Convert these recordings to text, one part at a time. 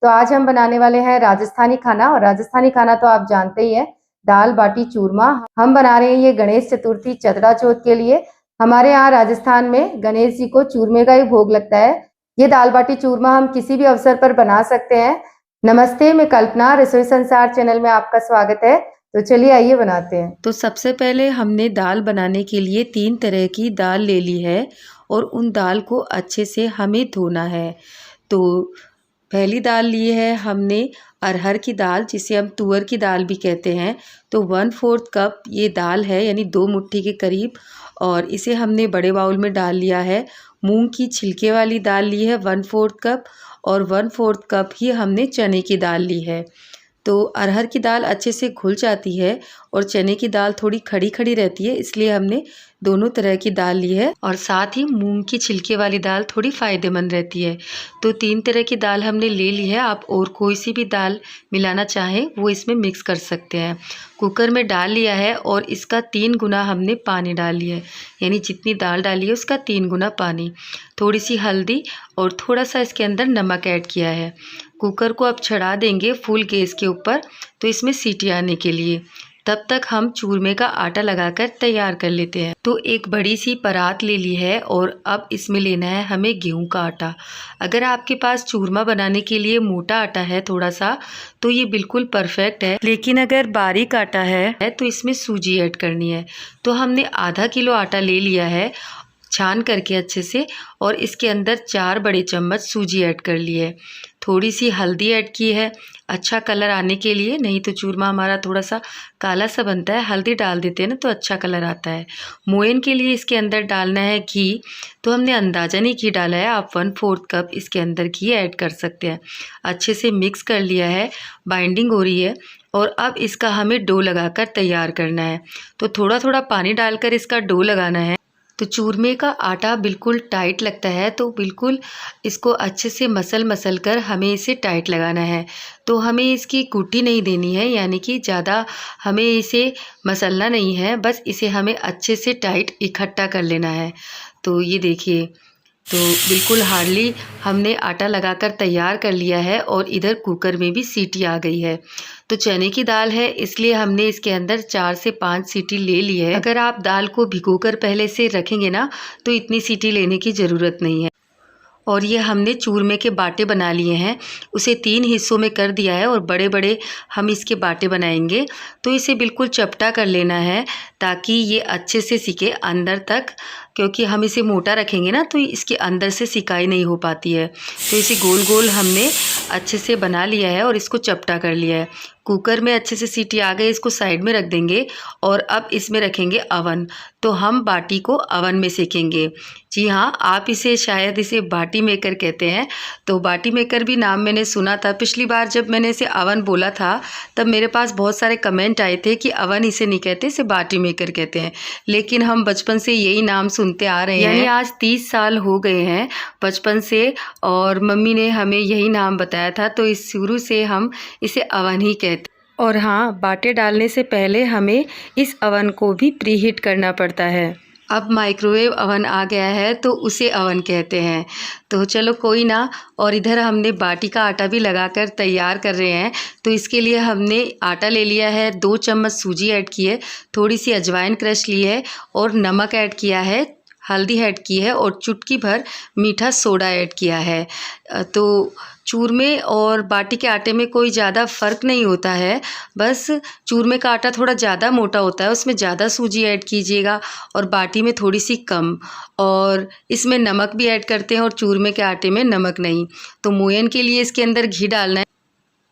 तो आज हम बनाने वाले हैं राजस्थानी खाना। और राजस्थानी खाना तो आप जानते ही हैं, दाल बाटी चूरमा। हम बना रहे हैं ये गणेश चतुर्थी चतरा चौथ के लिए। हमारे यहाँ राजस्थान में गणेश जी को चूरमे का ही भोग लगता है। ये दाल बाटी चूरमा हम किसी भी अवसर पर बना सकते हैं। नमस्ते, मैं कल्पना, रसोई संसार चैनल में आपका स्वागत है। तो चलिए आइए बनाते हैं। तो सबसे पहले हमने दाल बनाने के लिए 3 तरह की दाल ले ली है और उन दाल को अच्छे से हमें धोना है। तो पहली दाल ली है हमने अरहर की दाल, जिसे हम तुअर की दाल भी कहते हैं। तो 1/4 कप ये दाल है, यानी 2 मुट्ठी के करीब, और इसे हमने बड़े बाउल में डाल लिया है। मूंग की छिलके वाली दाल ली है 1/4 कप, और 1/4 कप ही हमने चने की दाल ली है। तो अरहर की दाल अच्छे से घुल जाती है और चने की दाल थोड़ी खड़ी खड़ी रहती है, इसलिए हमने दोनों तरह की दाल ली है। और साथ ही मूंग की छिलके वाली दाल थोड़ी फ़ायदेमंद रहती है। तो 3 तरह की दाल हमने ले ली है। आप और कोई सी भी दाल मिलाना चाहें वो इसमें मिक्स कर सकते हैं। कुकर में डाल लिया है और इसका 3 गुना हमने पानी डाल लिया है, यानी जितनी दाल डाली है उसका 3 गुना पानी। थोड़ी सी हल्दी और थोड़ा सा इसके अंदर नमक ऐड किया है। कुकर को अब चढ़ा देंगे फुल गैस के ऊपर, तो इसमें सीटी आने के लिए। तब तक हम चूरमे का आटा लगाकर तैयार कर लेते हैं। तो एक बड़ी सी परात ले ली है और अब इसमें लेना है हमें गेहूं का आटा। अगर आपके पास चूरमा बनाने के लिए मोटा आटा है थोड़ा सा, तो ये बिल्कुल परफेक्ट है। लेकिन अगर बारीक आटा है तो इसमें सूजी ऐड करनी है। तो हमने आधा किलो आटा ले लिया है छान करके अच्छे से, और इसके अंदर 4 बड़े चम्मच सूजी ऐड कर ली है। थोड़ी सी हल्दी ऐड की है अच्छा कलर आने के लिए, नहीं तो चूरमा हमारा थोड़ा सा काला सा बनता है। हल्दी डाल देते हैं ना तो अच्छा कलर आता है। मोयन के लिए इसके अंदर डालना है घी। तो हमने अंदाज़न ही घी डाला है, आप 1/4 कप इसके अंदर घी ऐड कर सकते हैं। अच्छे से मिक्स कर लिया है, बाइंडिंग हो रही है। और अब इसका हमें डो लगाकर तैयार करना है। तो थोड़ा थोड़ा पानी डालकर इसका डो लगाना है। तो चूरमे का आटा बिल्कुल टाइट लगता है, तो बिल्कुल इसको अच्छे से मसल कर हमें इसे टाइट लगाना है। तो हमें इसकी कुटी नहीं देनी है, यानी कि ज़्यादा हमें इसे मसलना नहीं है, बस इसे हमें अच्छे से टाइट इकट्ठा कर लेना है। तो ये देखिए, तो बिल्कुल हार्डली हमने आटा लगाकर तैयार कर लिया है और इधर कुकर में भी सीटी आ गई है। तो चने की दाल है इसलिए हमने इसके अंदर 4 से 5 सीटी ले ली है। अगर आप दाल को भिगोकर पहले से रखेंगे ना तो इतनी सीटी लेने की ज़रूरत नहीं है। और ये हमने चूरमे के बाटे बना लिए हैं, उसे 3 हिस्सों में कर दिया है और बड़े बड़े हम इसके बाटे बनाएंगे। तो इसे बिल्कुल चपटा कर लेना है ताकि ये अच्छे से सिके अंदर तक, क्योंकि हम इसे मोटा रखेंगे ना तो इसके अंदर से सिकाई नहीं हो पाती है। तो इसे गोल गोल हमने अच्छे से बना लिया है और इसको चपटा कर लिया है। कुकर में अच्छे से सीटी आ गई, इसको साइड में रख देंगे और अब इसमें रखेंगे अवन। तो हम बाटी को अवन में सेकेंगे। जी हाँ, आप इसे शायद इसे बाटी मेकर कहते हैं। तो बाटी मेकर भी नाम मैंने सुना था। पिछली बार जब मैंने इसे अवन बोला था तब मेरे पास बहुत सारे कमेंट आए थे कि अवन इसे नहीं कहते, इसे बाटी मेकर कहते हैं। लेकिन हम बचपन से यही नाम सुनते आ रहे हैं, यानी आज 30 साल हो गए हैं बचपन से, और मम्मी ने हमें यही नाम बताया था। तो इस शुरू से हम इसे अवन ही कहते हैं। और हाँ, बाटे डालने से पहले हमें इस अवन को भी प्रीहीट करना पड़ता है। अब माइक्रोवेव अवन आ गया है तो उसे अवन कहते हैं। तो चलो कोई ना। और इधर हमने बाटी का आटा भी लगाकर तैयार कर रहे हैं। तो इसके लिए हमने आटा ले लिया है, 2 चम्मच सूजी ऐड की है, थोड़ी सी अजवाइन क्रश ली है और नमक ऐड किया है, हल्दी ऐड की है और चुटकी भर मीठा सोडा ऐड किया है। तो चूरमे और बाटी के आटे में कोई ज़्यादा फ़र्क नहीं होता है, बस चूरमे का आटा थोड़ा ज़्यादा मोटा होता है, उसमें ज़्यादा सूजी ऐड कीजिएगा और बाटी में थोड़ी सी कम। और इसमें नमक भी ऐड करते हैं और चूरमे के आटे में नमक नहीं। तो मोयन के लिए इसके अंदर घी डालना है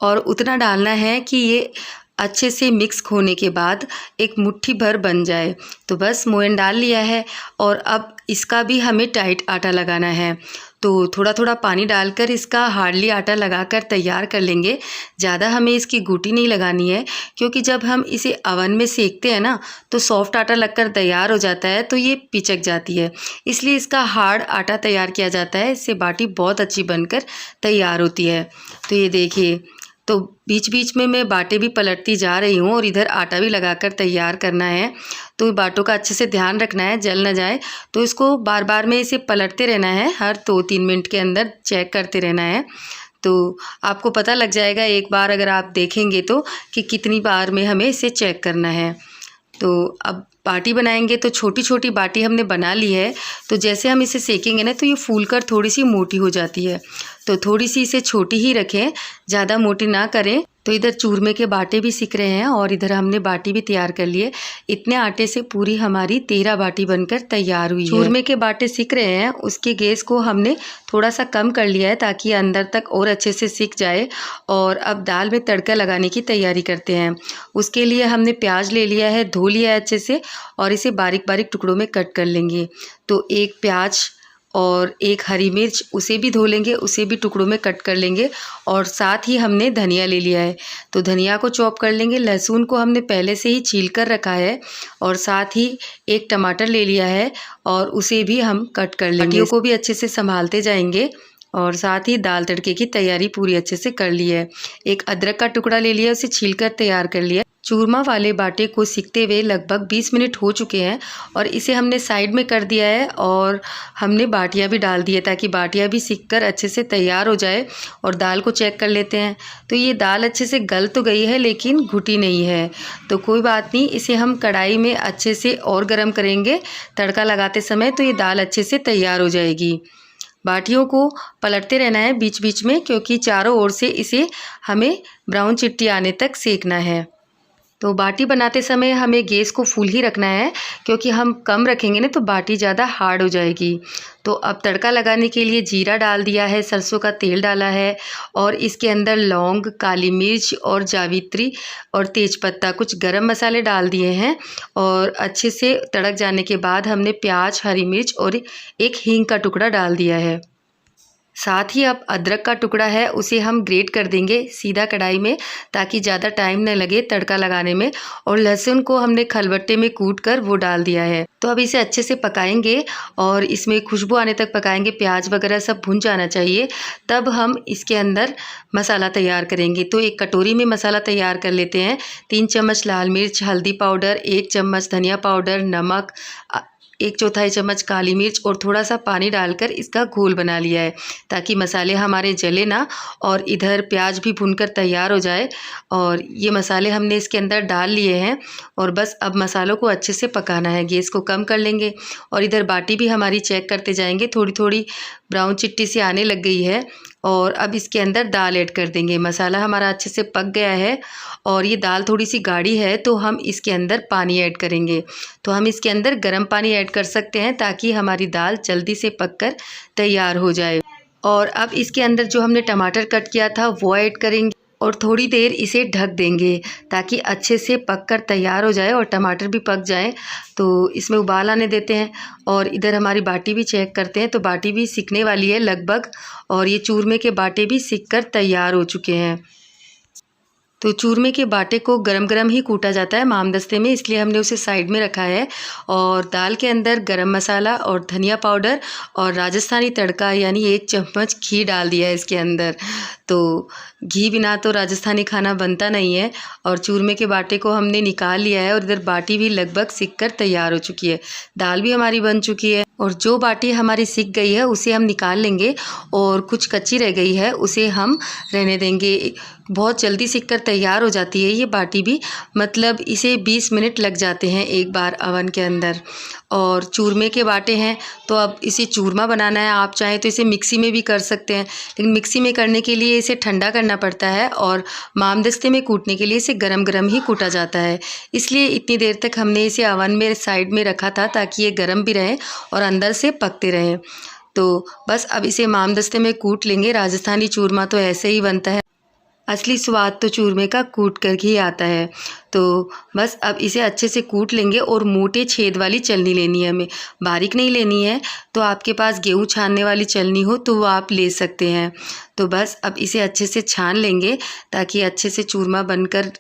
और उतना डालना है कि ये अच्छे से मिक्स होने के बाद एक मुट्ठी भर बन जाए। तो बस मोयन डाल लिया है और अब इसका भी हमें टाइट आटा लगाना है। तो थोड़ा थोड़ा पानी डालकर इसका हार्डली आटा लगाकर तैयार कर लेंगे। ज़्यादा हमें इसकी गूटी नहीं लगानी है, क्योंकि जब हम इसे अवन में सेकते हैं ना तो सॉफ्ट आटा लगकर तैयार हो जाता है, तो ये पिचक जाती है। इसलिए इसका हार्ड आटा तैयार किया जाता है, इससे बाटी बहुत अच्छी बनकर तैयार होती है। तो ये देखिए, तो बीच बीच में मैं बाटे भी पलटती जा रही हूँ और इधर आटा भी लगाकर तैयार करना है। तो बाटों का अच्छे से ध्यान रखना है, जल न जाए। तो इसको बार बार में इसे पलटते रहना है, हर 2-3 मिनट के अंदर चेक करते रहना है। तो आपको पता लग जाएगा एक बार अगर आप देखेंगे तो कि कितनी बार में हमें इसे चेक करना है। तो अब बाटी बनाएंगे तो छोटी छोटी बाटी हमने बना ली है। तो जैसे हम इसे सेकेंगे ना तो ये फूलकर थोड़ी सी मोटी हो जाती है। तो थोड़ी सी इसे छोटी ही रखें, ज़्यादा मोटी ना करें। तो इधर चूरमे के बाटे भी सिक रहे हैं और इधर हमने बाटी भी तैयार कर लिए। इतने आटे से पूरी हमारी 13 बाटी बनकर तैयार हुई है। चूरमे के बाटे सिक रहे हैं, उसके गैस को हमने थोड़ा सा कम कर लिया है ताकि अंदर तक और अच्छे से सिक जाए। और अब दाल में तड़का लगाने की तैयारी करते हैं। उसके लिए हमने प्याज ले लिया है, धो लिया है अच्छे से और इसे बारीक बारीक टुकड़ों में कट कर लेंगे। तो एक प्याज और एक हरी मिर्च उसे भी धो लेंगे, उसे भी टुकड़ों में कट कर लेंगे। और साथ ही हमने धनिया ले लिया है, तो धनिया को चॉप कर लेंगे। लहसुन को हमने पहले से ही छील कर रखा है और साथ ही एक टमाटर ले लिया है और उसे भी हम कट कर लेंगे। बाटियों को भी अच्छे से संभालते जाएंगे और साथ ही दाल तड़के की तैयारी पूरी अच्छे से कर ली है। एक अदरक का टुकड़ा ले लिया, उसे छील कर तैयार कर लिया। चूरमा वाले बाटे को सिकते हुए लगभग 20 मिनट हो चुके हैं और इसे हमने साइड में कर दिया है और हमने बाटियां भी डाल दी है ताकि बाटियां भी सिक कर अच्छे से तैयार हो जाए। और दाल को चेक कर लेते हैं। तो ये दाल अच्छे से गल तो गई है लेकिन घुटी नहीं है, तो कोई बात नहीं, इसे हम कढ़ाई में अच्छे से और गर्म करेंगे तड़का लगाते समय, तो ये दाल अच्छे से तैयार हो जाएगी। बाटियों को पलटते रहना है बीच बीच में, क्योंकि चारों ओर से इसे हमें ब्राउन चिट्टी आने तक सेकना है। तो बाटी बनाते समय हमें गैस को फुल ही रखना है, क्योंकि हम कम रखेंगे ना तो बाटी ज़्यादा हार्ड हो जाएगी। तो अब तड़का लगाने के लिए जीरा डाल दिया है, सरसों का तेल डाला है और इसके अंदर लौंग, काली मिर्च और जावित्री और तेज़पत्ता, कुछ गरम मसाले डाल दिए हैं। और अच्छे से तड़क जाने के बाद हमने प्याज, हरी मिर्च और एक हींग का टुकड़ा डाल दिया है। साथ ही अब अदरक का टुकड़ा है, उसे हम ग्रेट कर देंगे सीधा कढ़ाई में ताकि ज़्यादा टाइम न लगे तड़का लगाने में। और लहसुन को हमने खलबट्टे में कूट कर वो डाल दिया है। तो अब इसे अच्छे से पकाएंगे और इसमें खुशबू आने तक पकाएंगे। प्याज वगैरह सब भुन जाना चाहिए, तब हम इसके अंदर मसाला तैयार करेंगे। तो एक कटोरी में मसाला तैयार कर लेते हैं। 3 चम्मच लाल मिर्च, हल्दी पाउडर, 1 चम्मच धनिया पाउडर, नमक, 1/4 चम्मच काली मिर्च और थोड़ा सा पानी डालकर इसका घोल बना लिया है ताकि मसाले हमारे जले ना और इधर प्याज भी भुनकर तैयार हो जाए। और ये मसाले हमने इसके अंदर डाल लिए हैं और बस अब मसालों को अच्छे से पकाना है। गैस को कम कर लेंगे और इधर बाटी भी हमारी चेक करते जाएंगे, थोड़ी थोड़ी ब्राउन चिट्टी सी आने लग गई है। और अब इसके अंदर दाल ऐड कर देंगे। मसाला हमारा अच्छे से पक गया है और ये दाल थोड़ी सी गाढ़ी है, तो हम इसके अंदर पानी ऐड करेंगे। तो हम इसके अंदर गर्म पानी ऐड कर सकते हैं ताकि हमारी दाल जल्दी से पककर तैयार हो जाए। और अब इसके अंदर जो हमने टमाटर कट किया था वो ऐड करेंगे और थोड़ी देर इसे ढक देंगे ताकि अच्छे से पककर तैयार हो जाए और टमाटर भी पक जाए। तो इसमें उबाल आने देते हैं और इधर हमारी बाटी भी चेक करते हैं। तो बाटी भी सिकने वाली है लगभग और ये चूरमे के बाटे भी सिक कर तैयार हो चुके हैं। तो चूरमे के बाटे को गरम गरम ही कूटा जाता है मामदस्ते में, इसलिए हमने उसे साइड में रखा है। और दाल के अंदर गरम मसाला और धनिया पाउडर और राजस्थानी तड़का यानी 1 चम्मच घी डाल दिया है इसके अंदर। तो घी बिना तो राजस्थानी खाना बनता नहीं है। और चूरमे के बाटे को हमने निकाल लिया है और इधर बाटी भी लगभग सिक कर तैयार हो चुकी है। दाल भी हमारी बन चुकी है और जो बाटी हमारी सिक गई है उसे हम निकाल लेंगे और कुछ कच्ची रह गई है उसे हम रहने देंगे। बहुत जल्दी सिक कर तैयार हो जाती है ये बाटी भी, मतलब इसे 20 मिनट लग जाते हैं एक बार अवन के अंदर। और चूरमे के बाटे हैं तो अब इसे चूरमा बनाना है। आप चाहें तो इसे मिक्सी में भी कर सकते हैं, लेकिन मिक्सी में करने के लिए इसे ठंडा करना पड़ता है और मामदस्ते में कूटने के लिए इसे गरम गरम ही कूटा जाता है। इसलिए इतनी देर तक हमने इसे अवन में साइड में रखा था ताकि ये गरम भी रहे और अंदर से पकते रहें। तो बस अब इसे मामदस्ते में कूट लेंगे। राजस्थानी चूरमा तो ऐसे ही बनता है, असली स्वाद तो चूरमे का कूट कर ही आता है। तो बस अब इसे अच्छे से कूट लेंगे और मोटे छेद वाली चलनी लेनी है, हमें बारीक नहीं लेनी है। तो आपके पास गेहूँ छानने वाली चलनी हो तो वो आप ले सकते हैं। तो बस अब इसे अच्छे से छान लेंगे ताकि अच्छे से चूरमा बनकर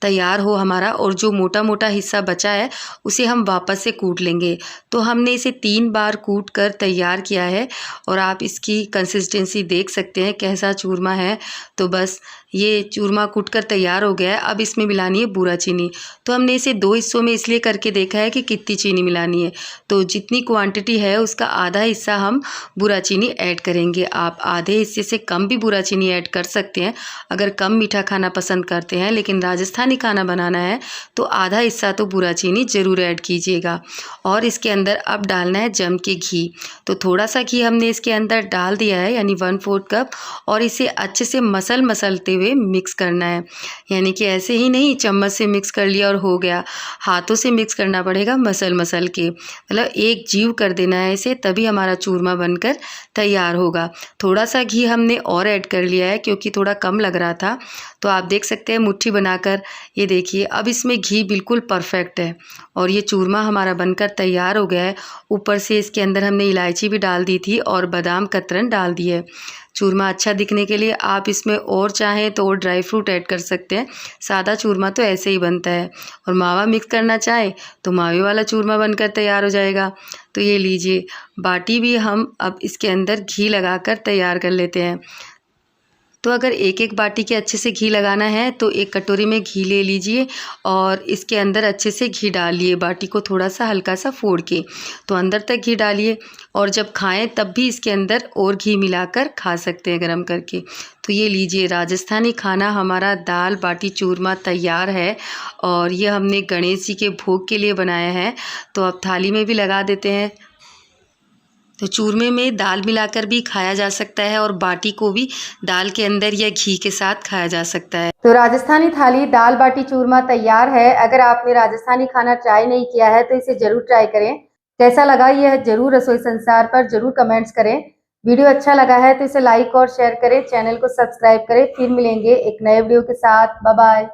तैयार हो हमारा। और जो मोटा मोटा हिस्सा बचा है उसे हम वापस से कूट लेंगे। तो हमने इसे 3 बार कूट कर तैयार किया है और आप इसकी कंसिस्टेंसी देख सकते हैं कैसा चूरमा है। तो बस ये चूरमा कूट कर तैयार हो गया है। अब इसमें मिलानी है बूरा चीनी। तो हमने इसे 2 हिस्सों में इसलिए करके देखा है कि कितनी चीनी मिलानी है। तो जितनी क्वांटिटी है उसका आधा हिस्सा हम बूरा चीनी ऐड करेंगे। आप आधे हिस्से से कम कम भी बूरा चीनी ऐड कर सकते हैं अगर कम मीठा खाना पसंद करते हैं, लेकिन राजस्थानी खाना बनाना है तो आधा हिस्सा तो बूरा चीनी ज़रूर ऐड कीजिएगा। और इसके अंदर अब डालना है जम के घी। तो थोड़ा सा घी हमने इसके अंदर डाल दिया है, यानी 1/4 कप, और इसे अच्छे से मसलते हुए मिक्स करना है। यानी कि ऐसे ही नहीं चम्मच से मिक्स कर लिया और हो गया, हाथों से मिक्स करना पड़ेगा मसल के, मतलब एक जीव कर देना है इसे, तभी हमारा चूरमा बनकर तैयार होगा। थोड़ा सा घी हमने और ऐड कर लिया है क्योंकि थोड़ा कम लग रहा था, तो आप देख सकते हैं मुट्ठी बनाकर, ये देखिए अब इसमें घी बिल्कुल परफेक्ट है और ये चूरमा हमारा बनकर तैयार हो गया है। ऊपर से इसके अंदर हमने इलायची भी डाल दी थी और बादाम कतरन डाल दी है। चूरमा अच्छा दिखने के लिए आप इसमें और चाहें तो और ड्राई फ्रूट ऐड कर सकते हैं। सादा चूरमा तो ऐसे ही बनता है, और मावा मिक्स करना चाहें तो मावे वाला चूरमा बनकर तैयार हो जाएगा। तो ये लीजिए, बाटी भी हम अब इसके अंदर घी लगाकर तैयार कर लेते हैं। तो अगर एक एक बाटी के अच्छे से घी लगाना है तो एक कटोरी में घी ले लीजिए और इसके अंदर अच्छे से घी डालिए, बाटी को थोड़ा सा हल्का सा फोड़ के, तो अंदर तक घी डालिए, और जब खाएं तब भी इसके अंदर और घी मिलाकर खा सकते हैं गरम करके। तो ये लीजिए, राजस्थानी खाना हमारा दाल बाटी चूरमा तैयार है, और ये हमने गणेश जी के भोग के लिए बनाया है। तो अब थाली में भी लगा देते हैं। तो चूरमे में दाल मिलाकर भी खाया जा सकता है और बाटी को भी दाल के अंदर या घी के साथ खाया जा सकता है। तो राजस्थानी थाली दाल बाटी चूरमा तैयार है। अगर आपने राजस्थानी खाना ट्राई नहीं किया है तो इसे जरूर ट्राई करें। कैसा लगा यह जरूर रसोई संसार पर जरूर कमेंट्स करें। वीडियो अच्छा लगा है तो इसे लाइक और शेयर करें, चैनल को सब्सक्राइब करें। फिर मिलेंगे एक नए वीडियो के साथ। Bye bye.